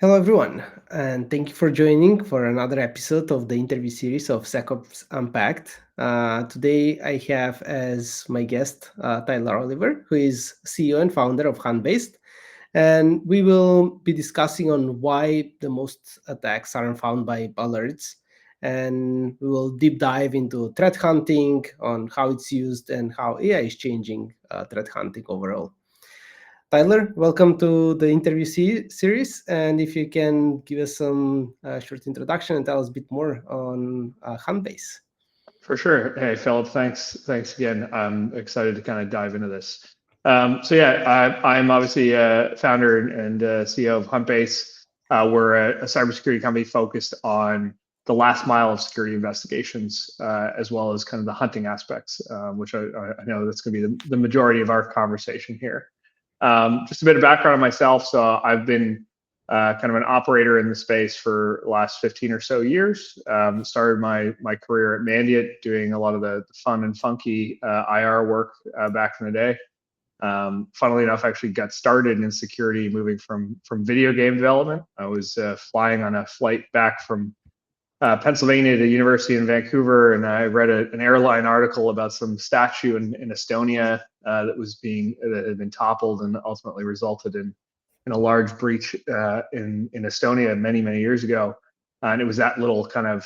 Hello, everyone, and thank you for joining for another episode of the interview series of SecOps Unpacked. Today, I have as my guest Tyler Oliver, who is CEO and founder of Huntbase, and we will be discussing on why the most attacks aren't found by alerts, and we will deep dive into threat hunting, on how it's used, and how AI is changing threat hunting overall. Tyler, welcome to the interview series. And if you can give us some short introduction and tell us a bit more on Huntbase. For sure. Hey, Philip, thanks again. I'm excited to kind of dive into this. So yeah, I'm obviously a founder and CEO of Huntbase. We're a cybersecurity company focused on the last mile of security investigations, as well as kind of the hunting aspects, which I know that's going to be the majority of our conversation here. Just a bit of background on myself. So I've been kind of an operator in the space for the last 15 or so years. Started my career at Mandiant doing a lot of the fun and funky IR work back in the day. Funnily enough, actually got started in security moving from video game development. I was flying on a flight back from Pennsylvania to University in Vancouver, and I read an airline article about some statue in Estonia that had been toppled and ultimately resulted in a large breach in Estonia many years ago. And it was that little kind of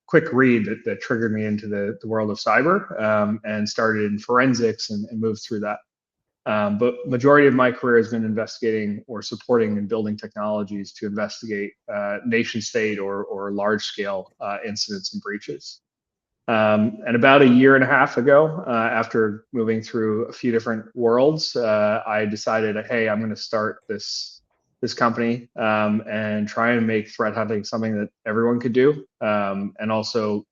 quick read that triggered me into the world of cyber, and started in forensics and moved through that. But majority of my career has been investigating or supporting and building technologies to investigate nation state or large scale incidents and breaches. And about a year and a half ago, after moving through a few different worlds, I decided, hey, I'm going to start this company, and try and make threat hunting something that everyone could do, and also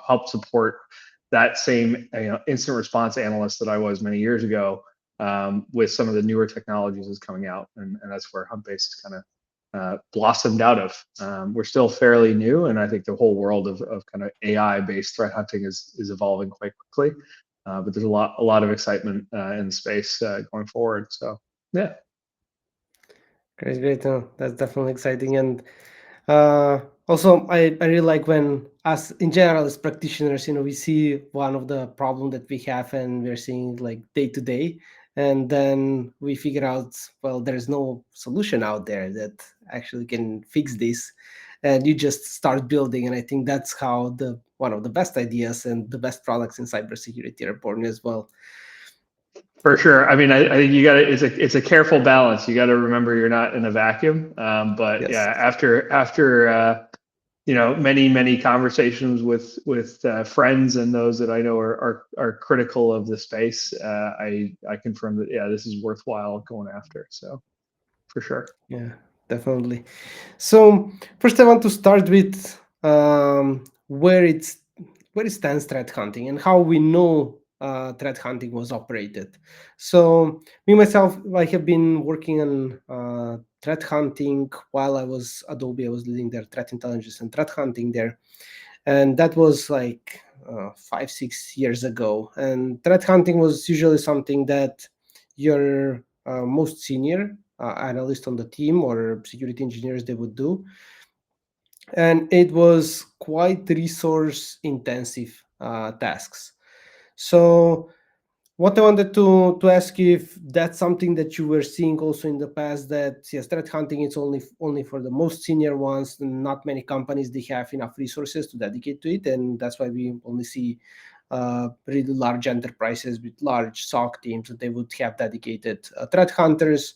help support that same incident response analyst that I was many years ago, with some of the newer technologies that's coming out, and that's where Huntbase is kind of blossomed out of. We're still fairly new, and I think the whole world of kind of AI-based threat hunting is evolving quite quickly. But there's a lot of excitement in the space going forward. So yeah. Great. That's definitely exciting. And also, I really like when, us in general, as practitioners, we see one of the problem that we have and we're seeing like day to day. And then we figure out, well, there's no solution out there that actually can fix this. And you just start building. And I think that's how the one of the best ideas and the best products in cybersecurity are born as well. For sure. I mean, I think you got to. It's a careful balance. You got to remember you're not in a vacuum. But Yes. yeah, after many conversations with friends and those that I know are critical of the space, I confirm that this is worthwhile going after. So for sure. Yeah, definitely. So first, I want to start with where it stands threat hunting and how we know threat hunting was operated. So me myself, I have been working on threat hunting while I was Adobe. I was leading their threat intelligence and threat hunting there, and that was like 5-6 years ago. And threat hunting was usually something that your most senior analyst on the team or security engineers they would do, and it was quite resource intensive tasks. So what I wanted to ask you, if that's something that you were seeing also in the past, that yes, threat hunting is only for the most senior ones. Not many companies they have enough resources to dedicate to it, and that's why we only see really large enterprises with large SOC teams that they would have dedicated threat hunters.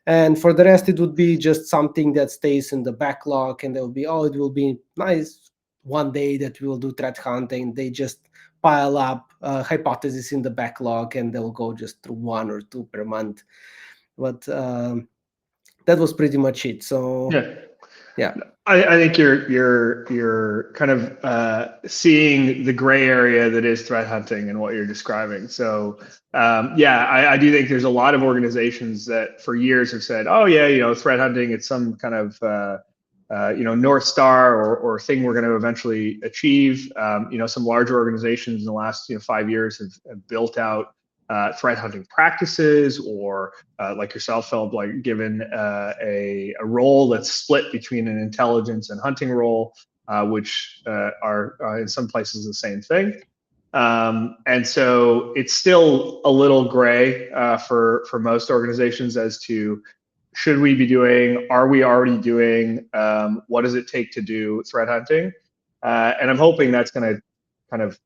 And for the rest, it would be just something that stays in the backlog, and they'll be, oh, it will be nice one day that we will do threat hunting. They just pile up hypotheses in the backlog, and they'll go just through one or two per month. But that was pretty much it. So Yeah. yeah. I think you're kind of seeing the gray area that is threat hunting and what you're describing. So I do think there's a lot of organizations that for years have said, oh yeah, threat hunting, it's some kind of North Star or thing we're going to eventually achieve. Some larger organizations in the last 5 years have built out threat hunting practices, or like yourself, Philip, like given a role that's split between an intelligence and hunting role, which are in some places the same thing. And so it's still a little gray for most organizations as to should we be doing, are we already doing, what does it take to do threat hunting? And I'm hoping that's going to kind of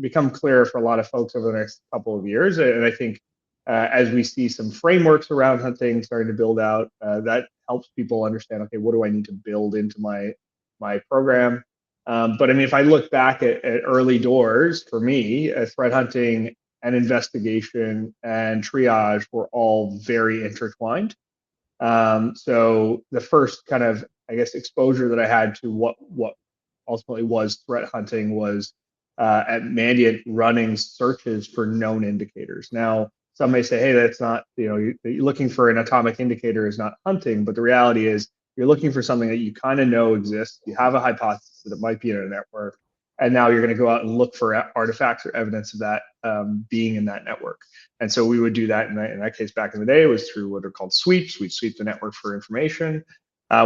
become clear for a lot of folks over the next couple of years. And I think as we see some frameworks around hunting starting to build out, that helps people understand, okay, what do I need to build into my program? But I mean, if I look back at early doors, for me, threat hunting and investigation and triage were all very intertwined. So the first kind of, I guess, exposure that I had to what ultimately was threat hunting was at Mandiant running searches for known indicators. Now, some may say, hey, that's not, you're looking for an atomic indicator is not hunting, but the reality is you're looking for something that you kind of know exists. You have a hypothesis that it might be in a network, and now you're going to go out and look for artifacts or evidence of that being in that network. And so we would do that in that case back in the day. It was through what are called sweeps. We'd sweep the network for information.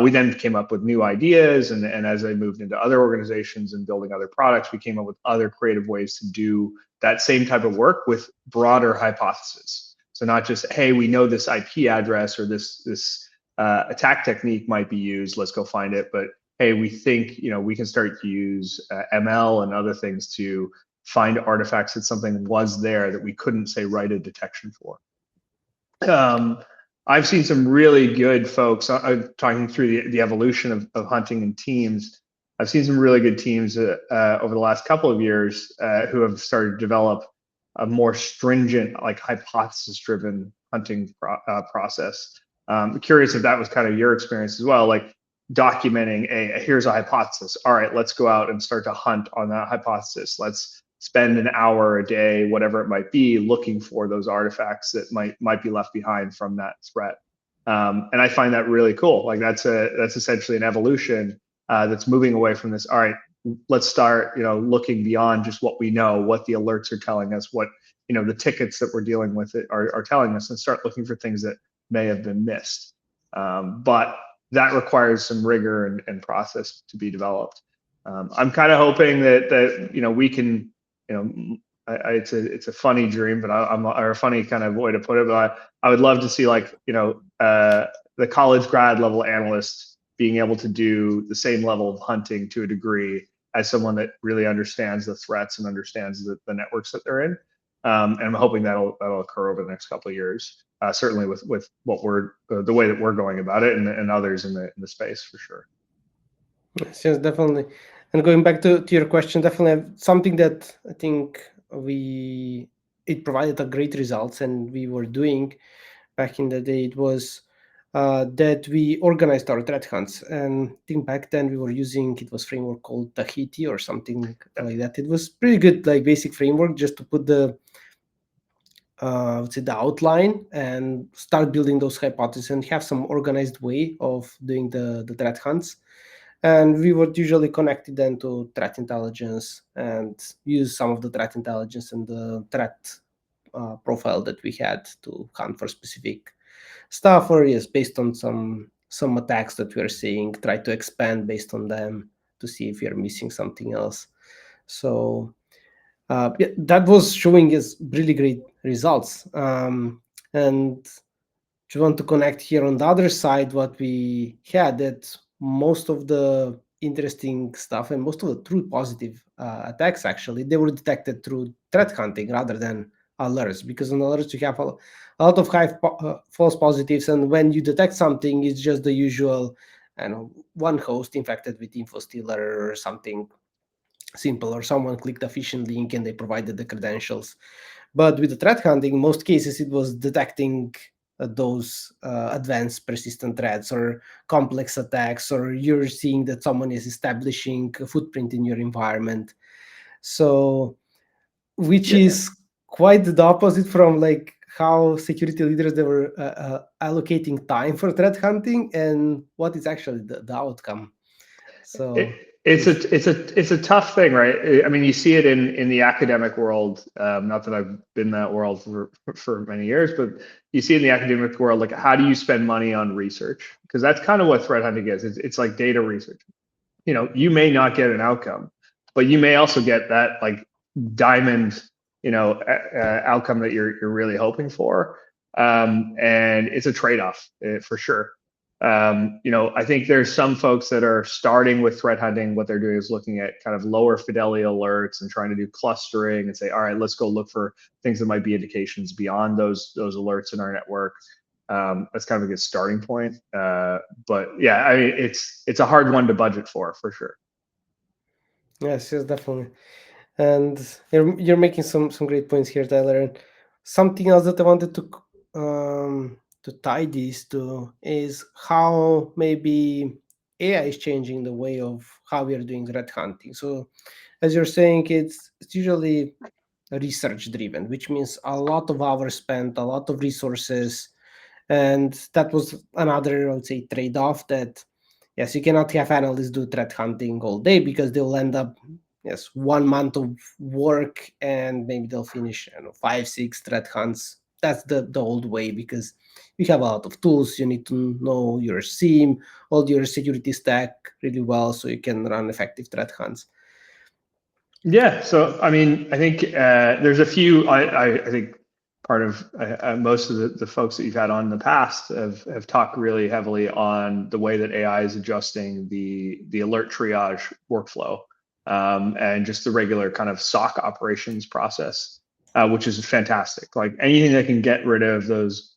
We then came up with new ideas, and as I moved into other organizations and building other products, we came up with other creative ways to do that same type of work with broader hypotheses. So not just, hey, we know this IP address or this attack technique might be used, let's go find it, but hey, we think we can start to use ML and other things to find artifacts that something was there that we couldn't, say, write a detection for. I've seen some really good folks talking through the evolution of hunting in teams. I've seen some really good teams over the last couple of years who have started to develop a more stringent, like hypothesis-driven hunting process. I'm curious if that was kind of your experience as well, like documenting here's a hypothesis. All right, let's go out and start to hunt on that hypothesis. Let's spend an hour a day, whatever it might be, looking for those artifacts that might be left behind from that threat. And I find that really cool. Like that's essentially an evolution that's moving away from this. All right, let's start, looking beyond just what we know, what the alerts are telling us, what the tickets that we're dealing with are telling us, and start looking for things that may have been missed. But that requires some rigor and process to be developed. I'm kind of hoping that we can. It's a funny dream, but or a funny kind of way to put it. But I would love to see the college grad level analyst being able to do the same level of hunting to a degree as someone that really understands the threats and understands the networks that they're in. And I'm hoping that'll occur over the next couple of years. Certainly with what the way that we're going about it, and others in the space for sure. Yes, definitely. And going back to your question, definitely something that I think it provided a great results, and we were doing back in the day, it was that we organized our threat hunts. And I think back then we were using, it was framework called Tahiti or something like that. It was pretty good, like basic framework just to put the outline and start building those hypotheses and have some organized way of doing the threat hunts. And we would usually connect it then to threat intelligence and use some of the threat intelligence and the threat profile that we had to hunt for specific stuff, or yes, based on some attacks that we are seeing, try to expand based on them to see if we are missing something else. So that was showing us really great results. And if you want to connect here on the other side, what we had, that most of the interesting stuff and most of the true positive attacks, actually, they were detected through threat hunting rather than alerts, because on alerts you have a lot of high false positives, and when you detect something, it's just the usual, one host infected with info stealer or something simple, or someone clicked a phishing link and they provided the credentials. But with the threat hunting, in most cases, it was detecting those advanced persistent threats or complex attacks, or you're seeing that someone is establishing a footprint in your environment. So, which is quite the opposite from like how security leaders, they were allocating time for threat hunting and what is actually the outcome. So It's a tough thing, right? I mean, you see it in the academic world. Not that I've been in that world for many years, but you see it in the academic world, like how do you spend money on research? Because that's kind of what threat hunting is. It's like data research. You know, you may not get an outcome, but you may also get that like diamond, outcome that you're really hoping for. And it's a trade-off for sure. I think there's some folks that are starting with threat hunting. What they're doing is looking at kind of lower fidelity alerts and trying to do clustering and say, all right, let's go look for things that might be indications beyond those alerts in our network. That's kind of a good starting point. But yeah, I mean, it's a hard one to budget for sure. Yes, definitely. And you're making some great points here, Tyler. And something else that I wanted to tie this to is how maybe AI is changing the way of how we are doing threat hunting. So as you're saying, it's usually research driven, which means a lot of hours spent, a lot of resources. And that was another, I would say, trade-off that yes, you cannot have analysts do threat hunting all day because they'll end up, yes, 1 month of work and maybe they'll finish, I don't know, 5 6 threat hunts. That's the old way, because you have a lot of tools. You need to know your SIEM, all your security stack really well so you can run effective threat hunts. Yeah, so I mean, I think there's a few. I think part of most of the folks that you've had on in the past have talked really heavily on the way that AI is adjusting the alert triage workflow, and just the regular kind of SOC operations process, which is fantastic. Like anything that can get rid of those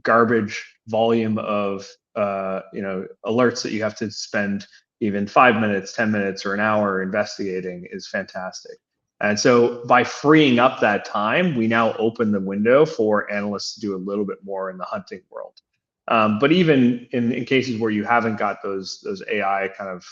garbage volume of alerts that you have to spend even 5 minutes, 10 minutes, or an hour investigating is fantastic. And so by freeing up that time, we now open the window for analysts to do a little bit more in the hunting world. But even in cases where you haven't got those AI kind of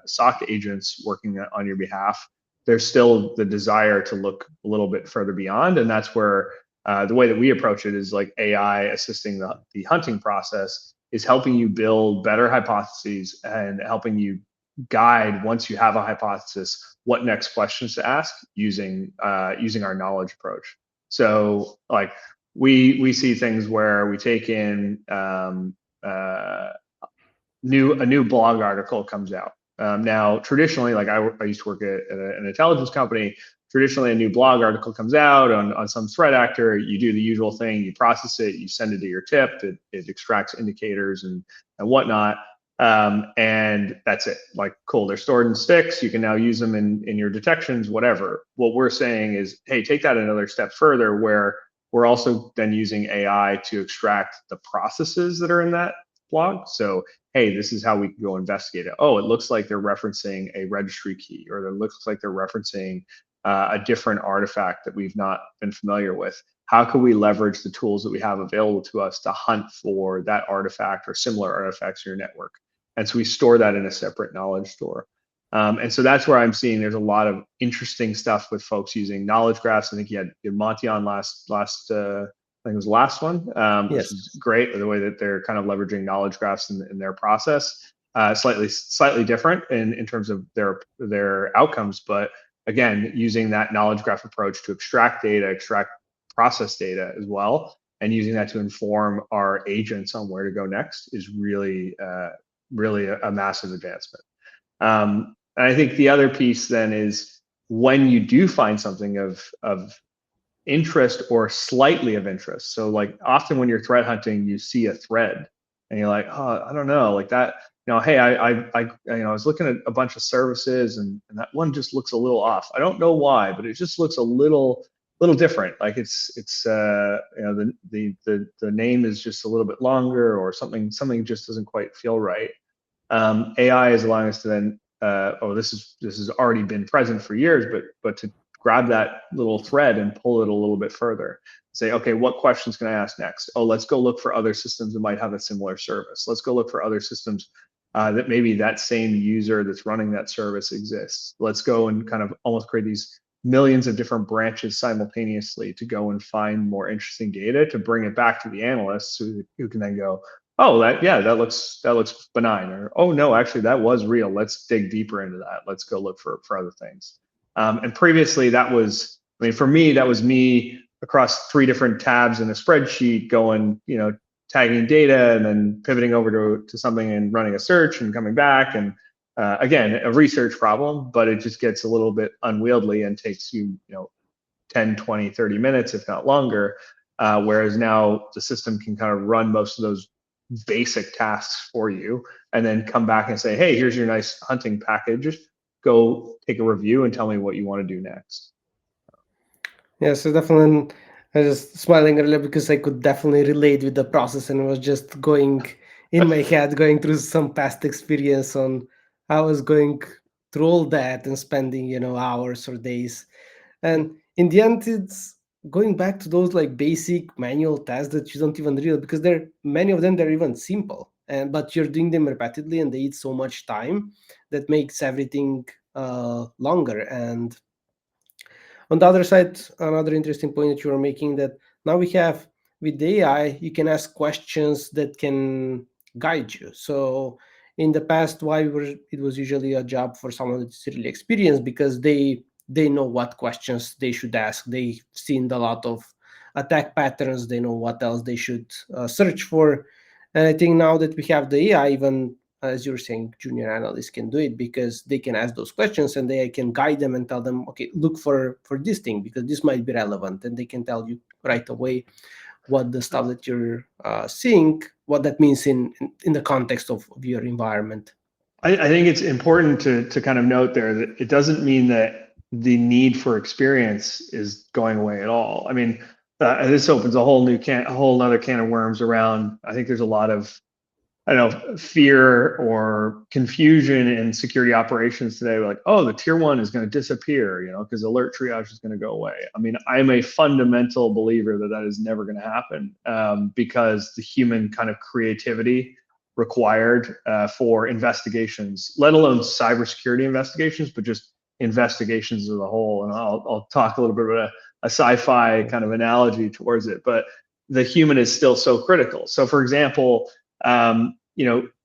SOC agents working on your behalf, there's still the desire to look a little bit further beyond. And that's where the way that we approach it is like AI assisting the hunting process is helping you build better hypotheses and helping you guide, once you have a hypothesis, what next questions to ask using our knowledge approach. So like we see things where we take in a new blog article comes out. Now, traditionally, like I used to work at an intelligence company. Traditionally, a new blog article comes out on some threat actor. You do the usual thing. You process it. You send it to your tip. It extracts indicators and whatnot. And that's it. Like, cool, they're stored in sticks. You can now use them in your detections, whatever. What we're saying is, hey, take that another step further, where we're also then using AI to extract the processes that are in that blog. So, hey, this is how we can go investigate it. Oh, it looks like they're referencing a registry key, or it looks like they're referencing a different artifact that we've not been familiar with. How can we leverage the tools that we have available to us to hunt for that artifact or similar artifacts in your network? And so we store that in a separate knowledge store. And so that's where I'm seeing there's a lot of interesting stuff with folks using knowledge graphs. I think you had Monty on last I think it was the last one, which is great, the way that they're kind of leveraging knowledge graphs in their process. Slightly different in terms of their outcomes, but again, using that knowledge graph approach to extract data, extract process data as well, and using that to inform our agents on where to go next is really a massive advancement. And I think the other piece then is when you do find something of interest or slightly of interest. So like often when you're threat hunting, you see a thread and you're like, oh, I don't know, like that, hey, I was looking at a bunch of services and that one just looks a little off. I don't know why, but it just looks a little different. Like it's the name is just a little bit longer, or something just doesn't quite feel right. AI is allowing us to then, this has already been present for years, but to grab that little thread and pull it a little bit further. Say, okay, what questions can I ask next? Oh, let's go look for other systems that might have a similar service. Let's go look for other systems that maybe that same user that's running that service exists. Let's go and kind of almost create these millions of different branches simultaneously to go and find more interesting data to bring it back to the analysts who can then go, oh, that looks benign, or oh no, actually that was real. Let's dig deeper into that. Let's go look for other things. And previously, that was, I mean, for me, that was me across 3 different tabs in a spreadsheet, going, tagging data and then pivoting over to something and running a search and coming back. And again, a research problem, but it just gets a little bit unwieldy and takes you, 10, 20, 30 minutes, if not longer. Whereas now the system can kind of run most of those basic tasks for you and then come back and say, hey, here's your nice hunting package. Go take a review and tell me what you want to do next. Yeah, so definitely, I was just smiling earlier because I could definitely relate with the process, and was just going in my head, going through some past experience on how I was going through all that and spending, hours or days. And in the end, it's going back to those like basic manual tasks that you don't even realize, because there many of them they're even simple, and but you're doing them repeatedly and they eat so much time that makes everything longer. And on the other side, another interesting point that you are making, that now we have, with the AI, you can ask questions that can guide you. So in the past, it was usually a job for someone that's really experienced, because they know what questions they should ask. They've seen a lot of attack patterns. They know what else they should search for. And I think now that we have the AI, even as you're saying, junior analysts can do it, because they can ask those questions and they can guide them and tell them, okay, look for this thing because this might be relevant, and they can tell you right away what the stuff that you're seeing, what that means in the context of your environment. I think it's important to kind of note there that it doesn't mean that the need for experience is going away at all. I mean, this opens a whole other can of worms around. I think there's a lot of, I don't know, fear or confusion in security operations today. We're like, oh, the tier 1 is going to disappear, because alert triage is going to go away. I mean, I'm a fundamental believer that is never going to happen, because the human kind of creativity required for investigations, let alone cybersecurity investigations, but just investigations as a whole. And I'll talk a little bit about a sci-fi kind of analogy towards it, but the human is still so critical. So, for example,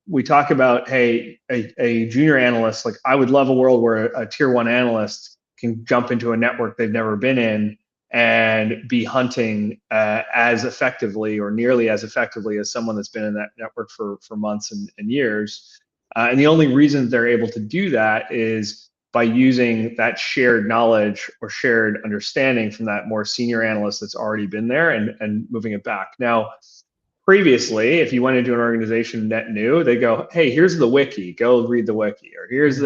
we talk about, hey, a junior analyst, like I would love a world where a tier 1 analyst can jump into a network they've never been in and be hunting as effectively or nearly as effectively as someone that's been in that network for months and years. And the only reason they're able to do that is by using that shared knowledge or shared understanding from that more senior analyst that's already been there, and moving it back. Now, previously, if you went into an organization net new, they go, hey, here's the wiki, go read the wiki, or here's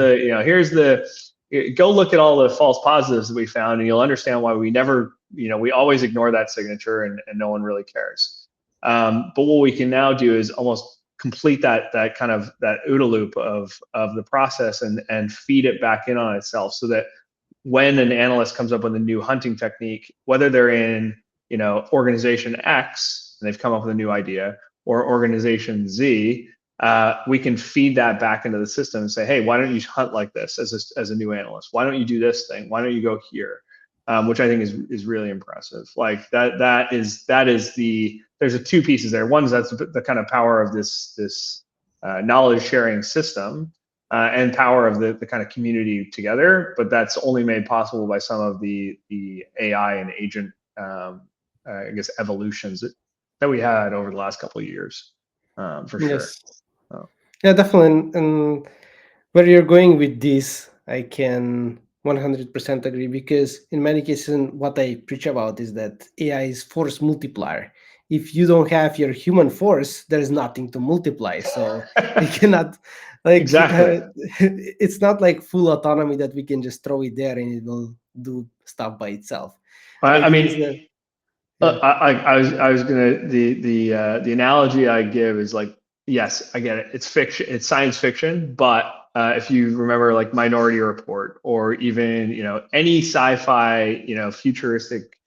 go look at all the false positives that we found, and you'll understand why we never, we always ignore that signature, and no one really cares. But what we can now do is almost complete that kind of that OODA loop of the process, and feed it back in on itself, so that when an analyst comes up with a new hunting technique, whether they're in organization X and they've come up with a new idea, or organization Z, we can feed that back into the system and say, hey, why don't you hunt like this as a new analyst? Why don't you do this thing? Why don't you go here? Which I think is really impressive. Like that is there's 2 pieces there. One is that's the kind of power of this knowledge sharing system, and power of the kind of community together, but that's only made possible by some of the AI and agent, I guess, evolutions that we had over the last couple of years, for sure. Yes. So. Yeah, definitely. And where you're going with this, I can 100% agree, because in many cases, what I preach about is that AI is force multiplier. If you don't have your human force, there's nothing to multiply. So you cannot, like, Exactly. it's not like full autonomy that we can just throw it there and it will do stuff by itself. The I idea is mean, that, yeah. I was gonna, the analogy I give is like, yes, I get it. It's fiction, it's science fiction, but if you remember like Minority Report, or even any sci-fi futuristic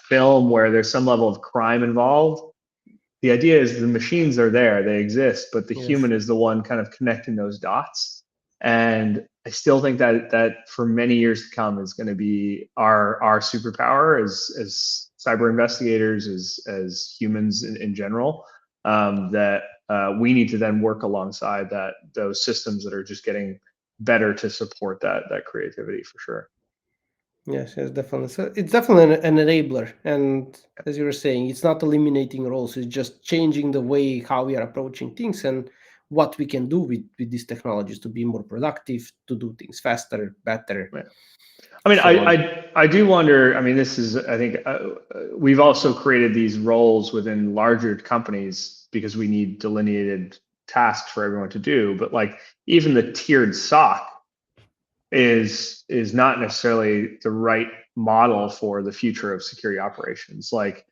film where there's some level of crime involved, the idea is the machines are there, they exist, but the Yes. human is the one kind of connecting those dots. And I still think that for many years to come is going to be our superpower as cyber investigators, as humans in general. that we need to then work alongside those systems that are just getting better to support that creativity for sure. Yes, yes, definitely. So it's definitely an enabler. And as you were saying, it's not eliminating roles, it's just changing the way how we are approaching things and what we can do with these technologies to be more productive, to do things faster, better, Yeah. I mean, so on. I do wonder. I mean, this is I think we've also created these roles within larger companies because we need delineated tasks for everyone to do. But like even the tiered SOC is not necessarily the right model for the future of security operations. Like,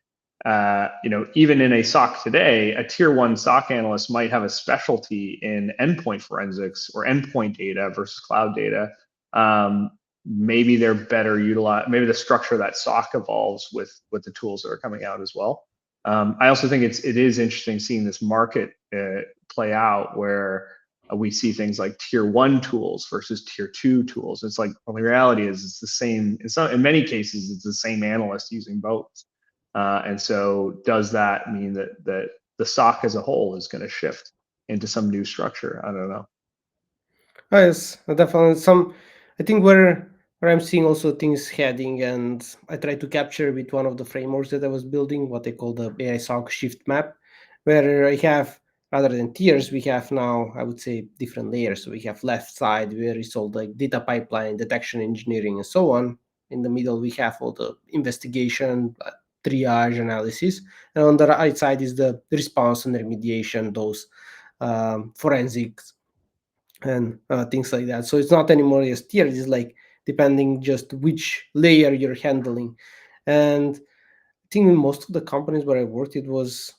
even in a SOC today, a tier one SOC analyst might have a specialty in endpoint forensics or endpoint data versus cloud data. Maybe they're better utilized. Maybe the structure of that SOC evolves with the tools that are coming out as well. I also think it is interesting seeing this market play out where we see things like tier one tools versus tier two tools. It's like, well, the reality is it's the same. It's not, in many cases, it's the same analyst using both. And so does that mean that the SOC as a whole is going to shift into some new structure? I don't know. Oh, yes, definitely. I think where I'm seeing also things heading, and I try to capture with one of the frameworks that I was building, what they call the AI SOC shift map, where I have rather than tiers, we have now I would say different layers. So we have left side where it's all like data pipeline, detection engineering, and so on. In the middle, we have all the investigation, triage analysis, and on the right side is the response and remediation, those forensics and things like that. So it's not anymore as tiered. It's like depending just which layer you're handling. And I think in most of the companies where I worked, it was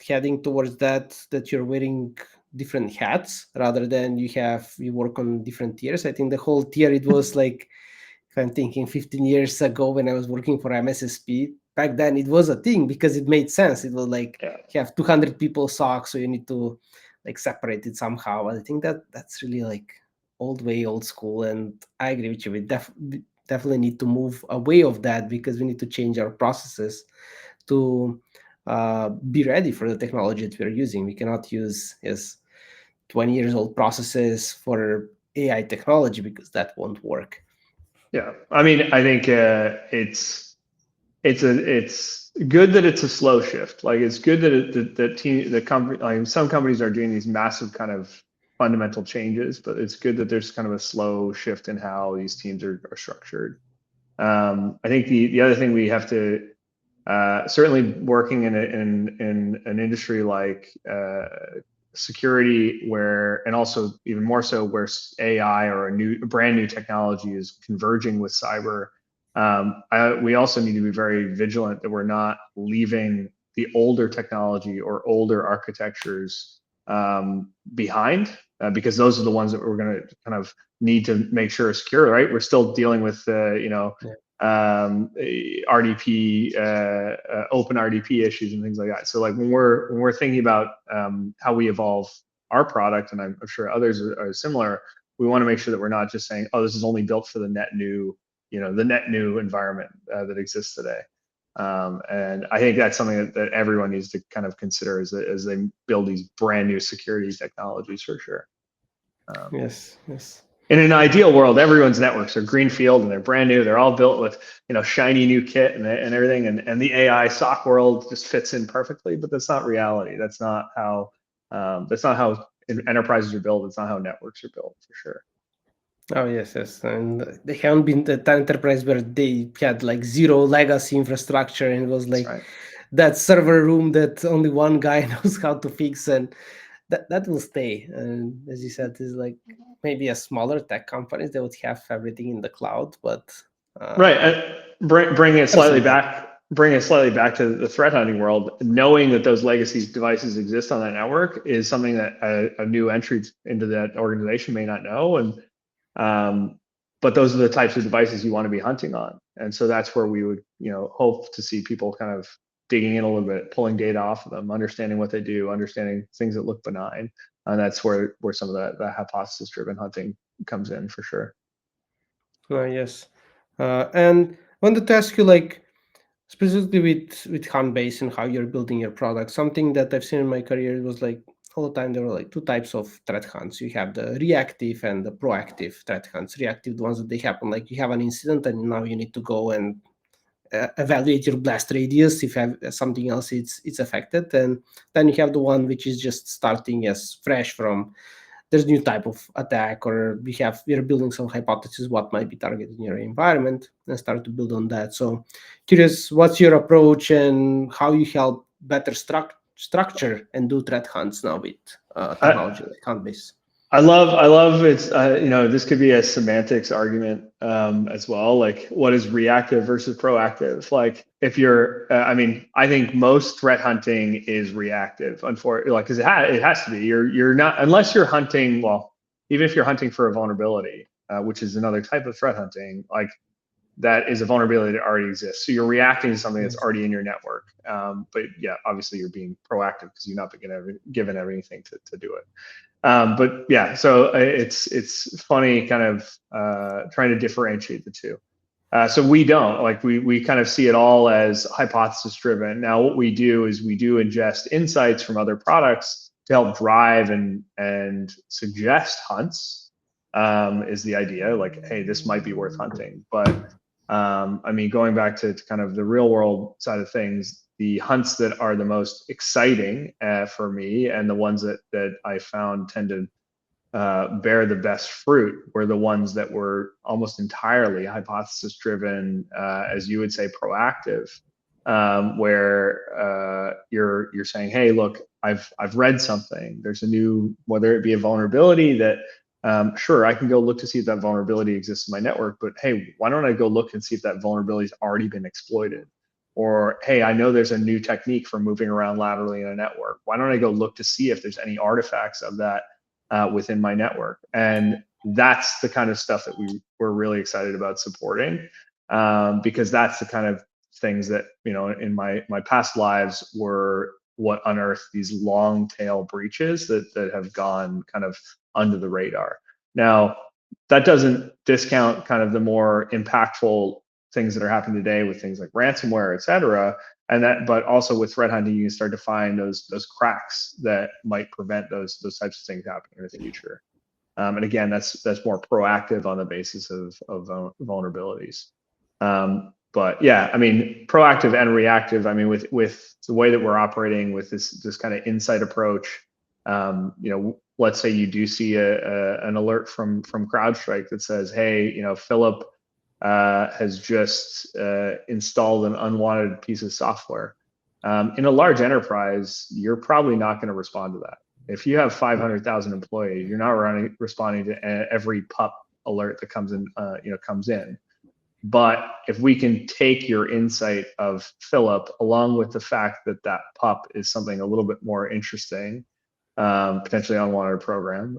heading towards that you're wearing different hats rather than you work on different tiers. I think the whole tier it was like if I'm thinking 15 years ago when I was working for MSSP, back then it was a thing because it made sense. It was like Yeah. you have 200 people SOC, so you need to like separate it somehow. I think that's really like old way, old school, and I agree with you. We definitely need to move away of that because we need to change our processes to be ready for the technology that we're using. We cannot use 20 years old processes for AI technology because that won't work. Yeah. I mean, I think it's good that it's a slow shift. Like it's good that the company, like some companies are doing these massive kind of fundamental changes, but it's good that there's kind of a slow shift in how these teams are structured. I think the other thing we have to certainly working in an industry like security, where and also even more so where AI or a brand new technology is converging with cyber. We also need to be very vigilant that we're not leaving the older technology or older architectures behind, because those are the ones that we're going to kind of need to make sure are secure. Right, we're still dealing with RDP, open RDP issues and things like that. So like when we're thinking about how we evolve our product, and I'm sure others are similar, we want to make sure that we're not just saying, oh, this is only built for the net new, the net new environment that exists today. And I think that's something that everyone needs to kind of consider as they build these brand new security technologies for sure. Yes, yes. In an ideal world, everyone's networks are greenfield and they're brand new. They're all built with shiny new kit and everything. And the AI SOC world just fits in perfectly. But that's not reality. That's not how enterprises are built. It's not how networks are built for sure. Oh yes, yes, and they haven't been the enterprise where they had like zero legacy infrastructure, and it was That's like right. that server room that only one guy knows how to fix, and that will stay. And as you said, is like maybe a smaller tech companies they would have everything in the cloud, but Right. uh, Bring it there's slightly some gap. back. Bring it slightly back to the threat hunting world. Knowing that those legacy devices exist on that network is something that a new entry into that organization may not know. And but those are the types of devices you want to be hunting on. And so that's where we would hope to see people kind of digging in a little bit, pulling data off of them, understanding what they do, understanding things that look benign. And that's where some of the hypothesis driven hunting comes in for sure. Yes, and I wanted to ask you like. specifically with Huntbase and how you're building your product. Something that I've seen in my career was like all the time there were like two types of threat hunts. You have the reactive and the proactive threat hunts. Reactive, the ones that they happen like you have an incident and now you need to go and evaluate your blast radius if have something else it's affected, and then you have the one which is just starting as fresh from there's new type of attack, or we're building some hypothesis what might be targeted in your environment and start to build on that. So curious, what's your approach and how you help better structure and do threat hunts now with technology like Huntbase? I love it's this could be a semantics argument as well. Like, what is reactive versus proactive? Like, if you're, I think most threat hunting is reactive. Unfortunately, like, because it has to be. You're not, unless you're hunting. Well, even if you're hunting for a vulnerability, which is another type of threat hunting, like that is a vulnerability that already exists. So you're reacting to something that's Yes. already in your network. But yeah, obviously you're being proactive because you're not given everything to do it. But yeah, so it's funny kind of trying to differentiate the two. So we don't like we kind of see it all as hypothesis driven. Now what we do is we do ingest insights from other products to help drive and suggest hunts. Is the idea like, hey, this might be worth hunting. But going back to kind of the real world side of things, the hunts that are the most exciting for me and the ones that I found tend to bear the best fruit were the ones that were almost entirely hypothesis driven, as you would say, proactive, where you're saying, hey, look, I've read something. There's a new, whether it be a vulnerability that sure, I can go look to see if that vulnerability exists in my network, but hey, why don't I go look and see if that vulnerability has already been exploited? Or, hey, I know there's a new technique for moving around laterally in a network. Why don't I go look to see if there's any artifacts of that within my network? And that's the kind of stuff that we're really excited about supporting, because that's the kind of things that, in my past lives were what unearthed these long tail breaches that have gone kind of under the radar. Now, that doesn't discount kind of the more impactful things that are happening today with things like ransomware, et cetera. And that, but also with threat hunting, you can start to find those cracks that might prevent those types of things happening in the future. And again, that's more proactive on the basis of vulnerabilities. But yeah, proactive and reactive. With the way that we're operating with this kind of insight approach, let's say you do see an alert from CrowdStrike that says, hey, Philip has just installed an unwanted piece of software. In a large enterprise, you're probably not going to respond to that. If you have 500,000 employees, you're not responding to every pup alert that comes in. But if we can take your insight of Philip, along with the fact that that pup is something a little bit more interesting, potentially unwanted program,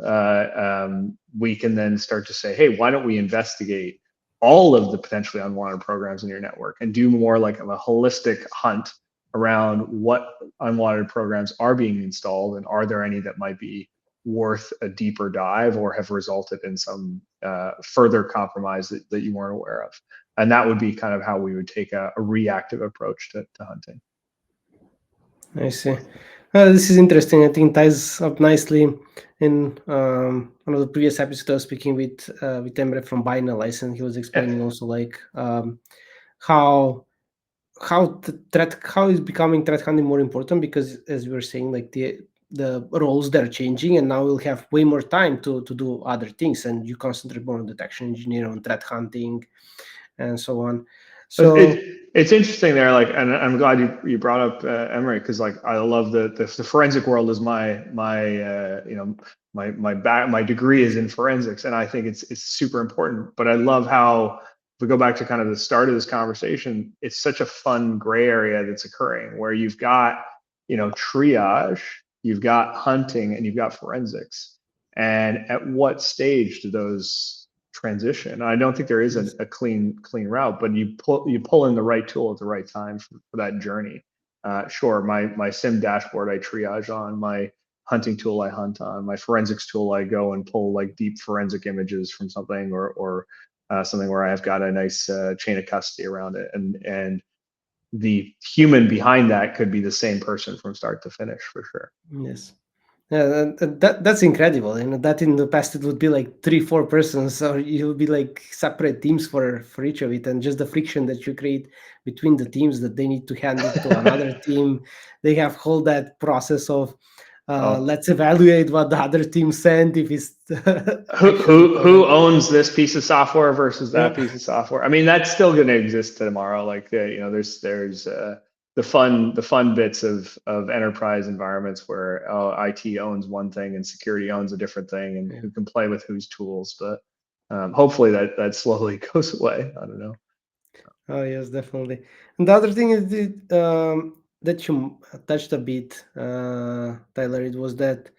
we can then start to say, hey, why don't we investigate all of the potentially unwanted programs in your network and do more like a holistic hunt around what unwanted programs are being installed, and are there any that might be worth a deeper dive or have resulted in some further compromise that you weren't aware of. And that would be kind of how we would take a reactive approach to hunting. I see. This is interesting. I think ties up nicely in one of the previous episodes I was speaking with Emre from Binalize, and he was explaining also like how how is becoming threat hunting more important, because as we were saying, like the roles that are changing, and now we'll have way more time to do other things, and you concentrate more on detection engineering, on threat hunting, and so on. So It's interesting there, like, and I'm glad you brought up Emory, because like I love the forensic world is my degree is in forensics, and I think it's super important. But I love how, if we go back to kind of the start of this conversation, it's such a fun gray area that's occurring where you've got triage, you've got hunting, and you've got forensics. And at what stage do those transition? I don't think there is a clean route, but you pull in the right tool at the right time for that journey. Sure, my SIEM dashboard I triage on, my hunting tool I hunt on, my forensics tool I go and pull like deep forensic images from something, or something where I've got a nice chain of custody around it. And the human behind that could be the same person from start to finish for sure. Yes. Yeah, that's incredible. That in the past it would be like 3, 4 persons, or you'll be like separate teams for each of it, and just the friction that you create between the teams that they need to hand it to another team. They have whole that process of Oh, let's evaluate what the other team sent if it's who actually who correct. owns this piece of software versus that Yeah, piece of software? I mean, that's still going to exist tomorrow. Like there's the fun bits of enterprise environments where IT owns one thing and security owns a different thing, and yeah. who can play with whose tools. But hopefully that slowly goes away. I don't know. Oh yes, definitely. And the other thing is that you touched a bit, Tyler. It was that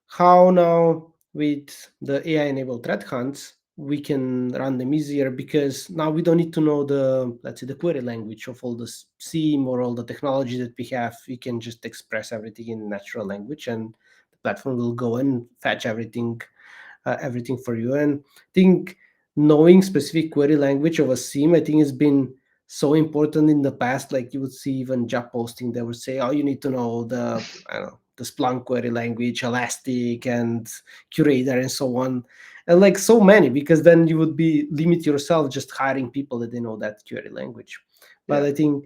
how now with the AI-enabled threat hunts we can run them easier, because now we don't need to know the, let's say, the query language of all the SIEM or all the technology that we have. We can just express everything in natural language, and the platform will go and fetch everything for you. And I think knowing specific query language of a SIEM, I think, has been so important in the past. Like you would see even job posting, they would say, "Oh, you need to know the, I don't know, the Splunk query language, Elastic, and Curator, and so on." And like so many, because then you would be limit yourself just hiring people that they know that query language. But Yeah. I think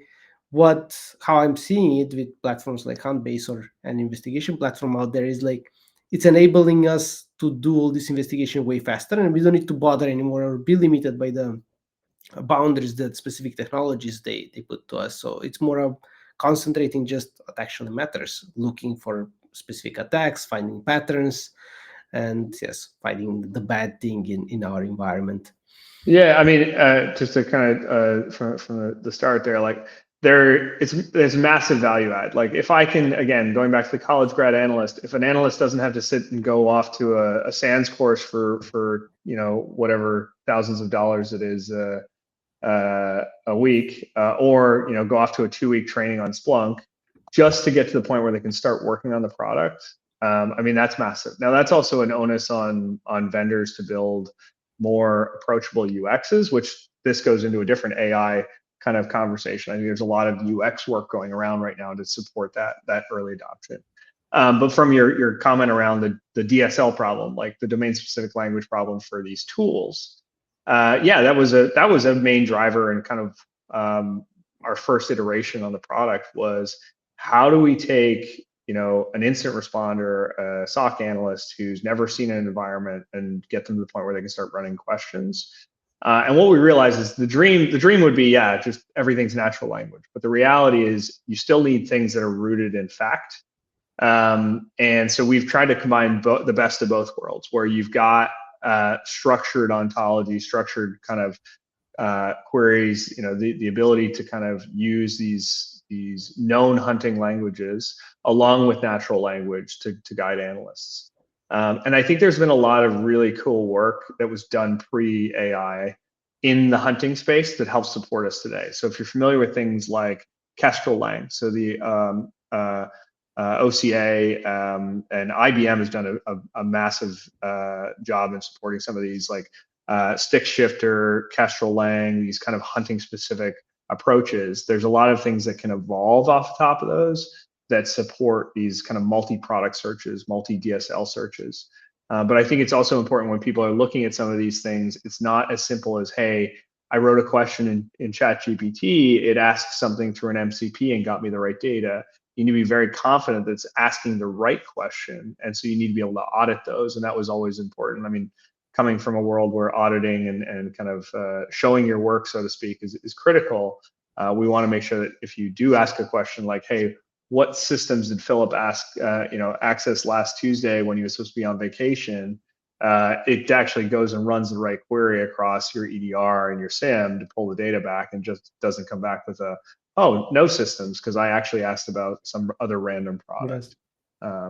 what how I'm seeing it with platforms like Huntbase or an investigation platform out there is like it's enabling us to do all this investigation way faster, and we don't need to bother anymore or be limited by the boundaries that specific technologies they put to us. So it's more of concentrating just what actually matters, looking for specific attacks, finding patterns, and yes, finding the bad thing in our environment. Yeah, I mean, just to kind of from the start there, like there's massive value add. Like if I can, again, going back to the college grad analyst, if an analyst doesn't have to sit and go off to a SANS course for whatever thousands of dollars it is a week, or go off to a 2 week training on Splunk just to get to the point where they can start working on the product. I mean, that's massive. Now that's also an onus on vendors to build more approachable UXs, which this goes into a different AI kind of conversation. I think there's a lot of UX work going around right now to support that early adoption. But from your comment around the DSL problem, like the domain specific language problem for these tools, yeah, that was a main driver, and kind of our first iteration on the product was how do we take an incident responder, a SOC analyst who's never seen an environment, and get them to the point where they can start running questions. And what we realized is the dream would be, yeah, just everything's natural language, but the reality is you still need things that are rooted in fact. And so we've tried to combine the best of both worlds, where you've got structured ontology, structured kind of queries, the ability to kind of use these known hunting languages along with natural language to guide analysts. And I think there's been a lot of really cool work that was done pre-AI in the hunting space that helps support us today. So if you're familiar with things like Kestrel Lang, so the OCA, and IBM has done a massive job in supporting some of these, like stick shifter, Kestrel Lang, these kind of hunting specific approaches. There's a lot of things that can evolve off the top of those that support these kind of multi-product searches, multi-DSL searches. But I think it's also important when people are looking at some of these things, it's not as simple as, hey, I wrote a question in ChatGPT, it asked something through an MCP and got me the right data. You need to be very confident that it's asking the right question. And so you need to be able to audit those. And that was always important. I mean, coming from a world where auditing and kind of showing your work, so to speak, is critical. We want to make sure that if you do ask a question like, hey, what systems did Philip access last Tuesday when he was supposed to be on vacation? It actually goes and runs the right query across your EDR and your SIEM to pull the data back, and just doesn't come back with no systems, because I actually asked about some other random Yes. product.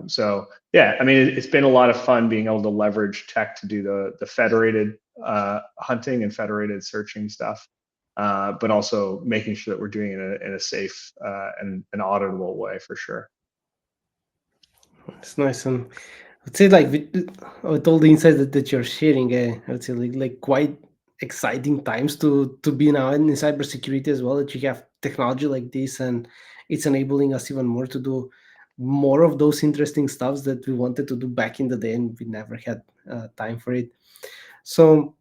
So yeah, I mean, it's been a lot of fun being able to leverage tech to do the federated hunting and federated searching stuff, but also making sure that we're doing it in a safe and an auditable way for sure. It's nice. And I'd say like with all the insights that you're sharing, I would say like quite exciting times to be now in cybersecurity as well. That you have technology like this, and it's enabling us even more to do more of those interesting stuffs that we wanted to do back in the day and we never had time for it. So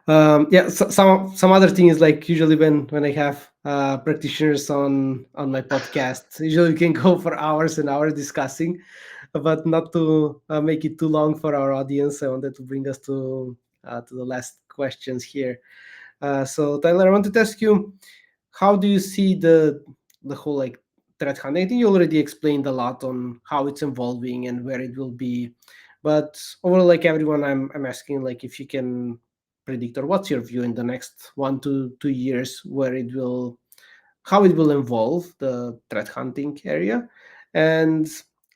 yeah, so, some other things, like usually when I have practitioners on my podcast, usually we can go for hours and hours discussing, but not to make it too long for our audience. I wanted to bring us to the last questions here. So Tyler, I wanted to ask you, how do you see the whole like threat hunting? I think you already explained a lot on how it's evolving and where it will be, but overall, like everyone, I'm asking like if you can predict, or what's your view in the next 1 to 2 years, where it will, how it will evolve, the threat hunting area. And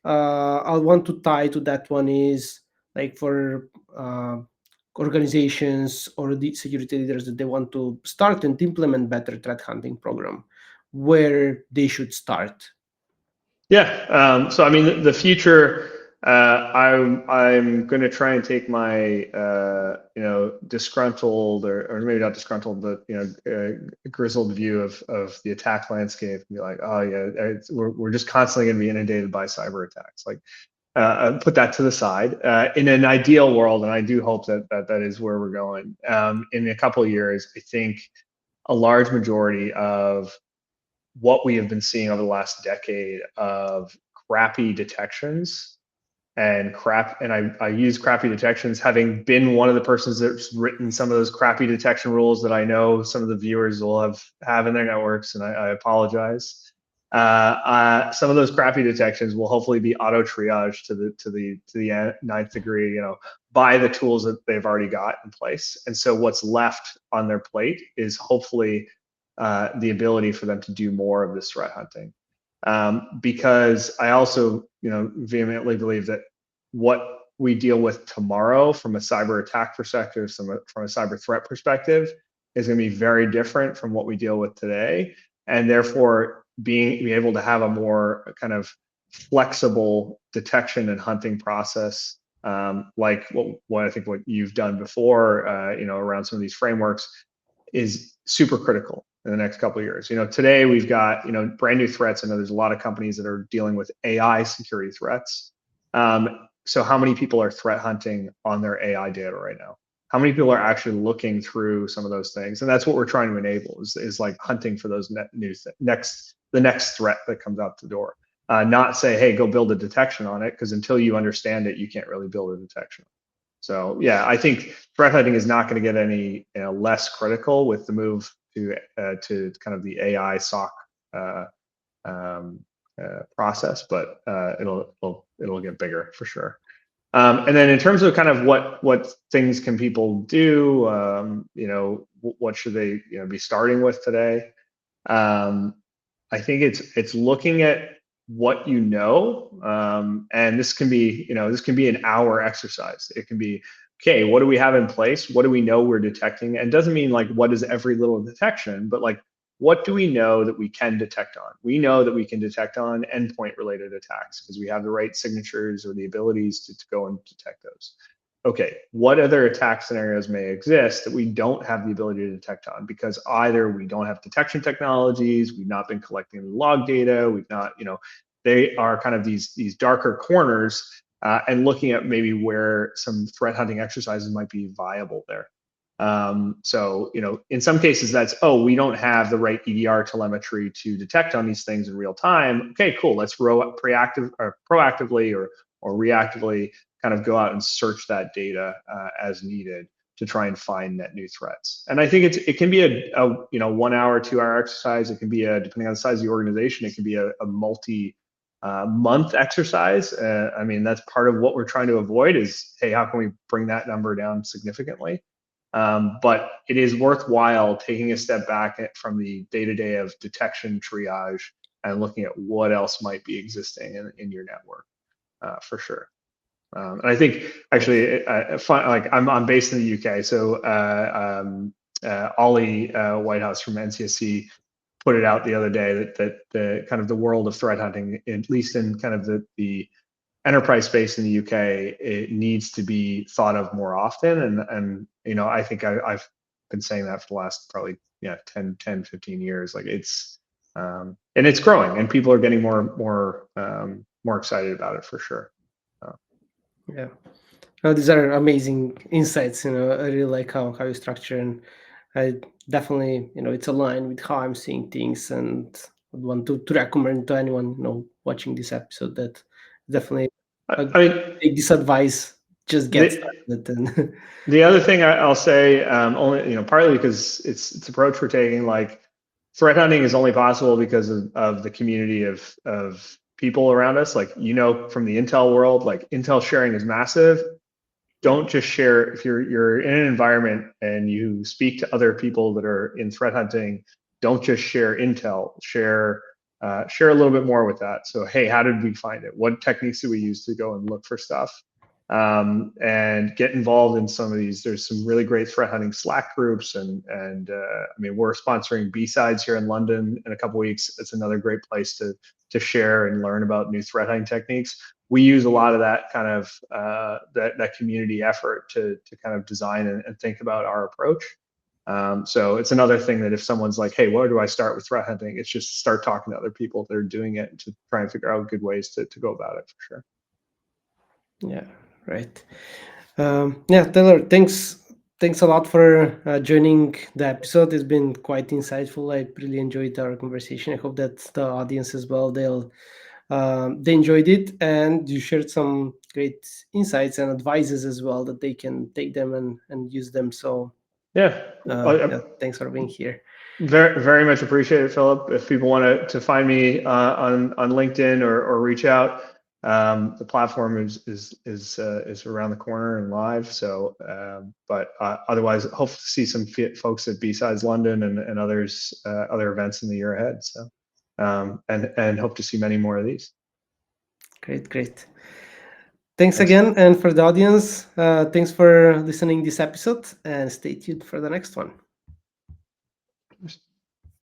I'll want to tie to that one is like for organizations or the security leaders that they want to start and implement better threat hunting program, where they should start. Yeah. So I mean, the future. I'm going to try and take my disgruntled, or maybe not disgruntled, but grizzled view of the attack landscape and be like, oh yeah, we're just constantly going to be inundated by cyber attacks. Like, put that to the side. In an ideal world, and I do hope that is where we're going. In a couple of years, I think a large majority of what we have been seeing over the last decade of crappy detections and I use crappy detections, having been one of the persons that's written some of those crappy detection rules that I know some of the viewers will have in their networks, and I apologize. Some of those crappy detections will hopefully be auto triaged to the ninth degree, by the tools that they've already got in place. And so what's left on their plate is hopefully the ability for them to do more of this threat hunting. Because I also, vehemently believe that what we deal with tomorrow from a cyber attack perspective, from a cyber threat perspective, is going to be very different from what we deal with today. And therefore, be able to have a more kind of flexible detection and hunting process, like what I think what you've done before, around some of these frameworks, is super critical in the next couple of years. Today we've got, brand new threats. I know there's a lot of companies that are dealing with AI security threats. So how many people are threat hunting on their AI data right now? How many people are actually looking through some of those things? And that's what we're trying to enable, is like hunting for those the next threat that comes out the door. Not say, hey, go build a detection on it, because until you understand it, you can't really build a detection. So yeah, I think threat hunting is not going to get any less critical with the move to kind of the AI SOC process, but it'll get bigger for sure. And then in terms of kind of what things can people do, what should they be starting with today? I think it's looking at what and this can be an hour exercise. It can be, okay, what do we have in place? What do we know we're detecting? And it doesn't mean like what is every little detection, but like, what do we know that we can detect on? We know that we can detect on endpoint related attacks because we have the right signatures or the abilities to go and detect those. Okay, what other attack scenarios may exist that we don't have the ability to detect on, because either we don't have detection technologies, we've not been collecting the log data, we've not, they are kind of these darker corners, and looking at maybe where some threat hunting exercises might be viable there. So, in some cases that's, oh, we don't have the right EDR telemetry to detect on these things in real time. Okay, cool. Let's proactively or reactively kind of go out and search that data as needed to try and find net new threats. And I think it can be a 1 hour, 2 hour exercise. It can be depending on the size of the organization, it can be a month exercise. I mean, that's part of what we're trying to avoid is, hey, how can we bring that number down significantly? But it is worthwhile taking a step back from the day-to-day of detection triage and looking at what else might be existing in your network, for sure. And I think actually, I'm based in the UK, so Ollie Whitehouse from NCSC put it out the other day that the kind of the world of threat hunting, at least in kind of the enterprise space in the UK, it needs to be thought of more often. And I think I've been saying that for the last probably 10, 15 years. Like it's and it's growing, and people are getting more excited about it for sure. Yeah. These are amazing insights. I really like how you structure, and I definitely, it's aligned with how I'm seeing things, and would want to recommend to anyone, watching this episode, that definitely I mean, take this advice, just get the, started. And the other thing I'll say, only partly because it's approach we're taking, like threat hunting is only possible because of the community of people around us. Like, from the Intel world, like Intel sharing is massive. Don't just share if you're in an environment and you speak to other people that are in threat hunting. Don't just share intel. Share a little bit more with that. So, hey, how did we find it? What techniques did we use to go and look for stuff? And get involved in some of these. There's some really great threat hunting Slack groups, and I mean, we're sponsoring B-Sides here in London in a couple weeks. It's another great place to share and learn about new threat hunting techniques. We use a lot of that kind of that community effort to kind of design and think about our approach. So it's another thing that if someone's like, hey, where do I start with threat hunting? It's just start talking to other people that are doing it to try and figure out good ways to go about it, for sure. yeah, right. Taylor, thanks a lot for joining the episode. It's been quite insightful. I really enjoyed our conversation. I hope that the audience as well, they enjoyed it, and you shared some great insights and advices as well, that they can take them and use them. So Yeah. thanks for being here. Very, very much appreciated, Philip. If people want to find me on LinkedIn or reach out, the platform is around the corner and live. So, but otherwise, hope to see some folks at B-Sides London and others, other events in the year ahead. So, and hope to see many more of these. Great. Thanks again, and for the audience, thanks for listening this episode, and stay tuned for the next one.